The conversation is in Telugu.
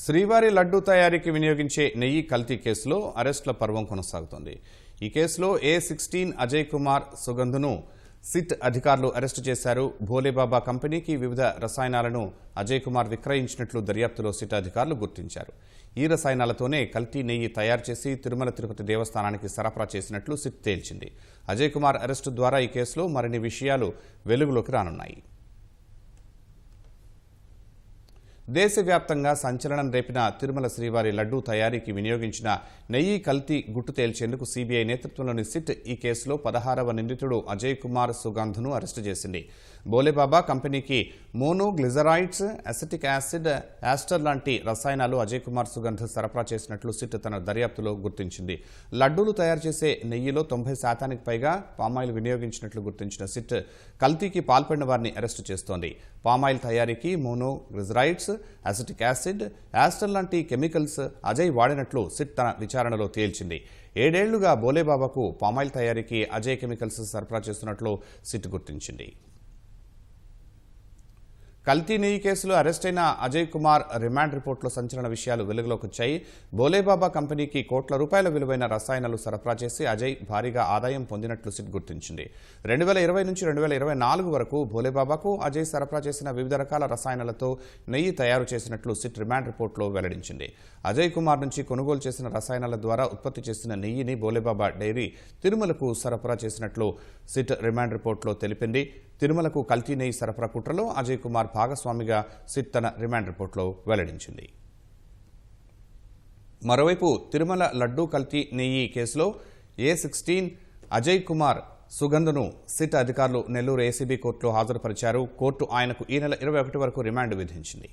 శ్రీవారి లడ్డూ తయారీకి వినియోగించే నెయ్యి కల్తీ కేసులో అరెస్టుల పర్వం కొనసాగుతోంది. ఈ కేసులో A16 అజయ్ కుమార్ సుగంధును సిట్ అధికారులు అరెస్టు చేశారు. భోలేబాబా కంపెనీకి వివిధ రసాయనాలను అజయ్ కుమార్ విక్రయించినట్లు దర్యాప్తులో సిట్ అధికారులు గుర్తించారు. ఈ రసాయనాలతోనే కల్తీ నెయ్యి తయారు చేసి తిరుమల తిరుపతి దేవస్థానానికి సరఫరా చేసినట్లు సిట్ తేల్చింది. అజయ్ కుమార్ అరెస్టు ద్వారా ఈ కేసులో మరిన్ని విషయాలు వెలుగులోకి రానున్నాయి. దేశవ్యాప్తంగా సంచలనం రేపిన తిరుమల శ్రీవారి లడ్డూ తయారీకి వినియోగించిన నెయ్యి కల్తీ గుట్టు తేల్చేందుకు సిబిఐ నేతృత్వంలోని సిట్ ఈ కేసులో 16వ నిందితుడు అజయ్ కుమార్ సుగంధ్ను అరెస్టు చేసింది. భోలేబాబా కంపెనీకి మోనోగ్లిజరైడ్స్, అసిటిక్ యాసిడ్, యాస్టర్ లాంటి రసాయనాలు అజయ్ కుమార్ సుగంధ్ సరఫరా చేసినట్లు సిట్ తన దర్యాప్తులో గుర్తించింది. లడ్డూలు తయారు చేసే నెయ్యిలో 90% పైగా పామాయిల్ వినియోగించినట్లు గుర్తించిన సిట్ కల్తీకి పాల్పడిన వారిని అరెస్టు చేస్తోంది. పామాయిల్ తయారీకి మోనోగ్లిజరైడ్స్, అసిటిక్ యాసిడ్, యాస్టర్ లాంటి కెమికల్స్ అజయ్ వాడినట్లు సిట్ తన విచారణలో తేల్చింది. 7 ఏళ్లుగా భోలేబాబాకు పామాయిల్ తయారీకి అజయ్ కెమికల్స్ సరఫరా చేస్తున్నట్లు సిట్ గుర్తించింది. కల్తీ నెయ్యి కేసులో అరెస్టైన అజయ్ కుమార్ రిమాండ్ రిపోర్టులో సంచలన విషయాలు వెలుగులోకి వచ్చాయి. భోలేబాబా కంపెనీకి కోట్ల రూపాయల విలువైన రసాయనాలు సరఫరా చేసి అజయ్ భారీగా ఆదాయం పొందినట్లు సిట్ గుర్తించింది. 2020 నుంచి 2024 వరకు భోలేబాబాకు అజయ్ సరఫరా చేసిన వివిధ రకాల రసాయనాలతో నెయ్యి తయారు చేసినట్లు సిట్ రిమాండ్ రిపోర్టులో వెల్లడించింది. అజయ్ కుమార్ నుంచి కొనుగోలు చేసిన రసాయనాల ద్వారా ఉత్పత్తి చేసిన నెయ్యిని భోలేబాబా డైరీ తిరుమలకు సరఫరా చేసినట్లు సిట్ రిమాండ్ రిపోర్టులో తెలిపింది. తిరుమలకు కల్తీ నెయ్యి సరఫరా కుట్రలో అజయ్ కుమార్ భాగస్వామిగా సిట్ తన రిమాండ్ రిపోర్టులో వెల్లడించింది. మరోవైపు తిరుమల లడ్డూ కల్తీ నెయ్యి కేసులో A16 అజయ్ కుమార్ సుగంధను సిట్ అధికారులు నెల్లూరు ఏసీబీ కోర్టులో హాజరుపరిచారు. కోర్టు ఆయనకు ఈ నెల 21 వరకు రిమాండ్ విధించింది.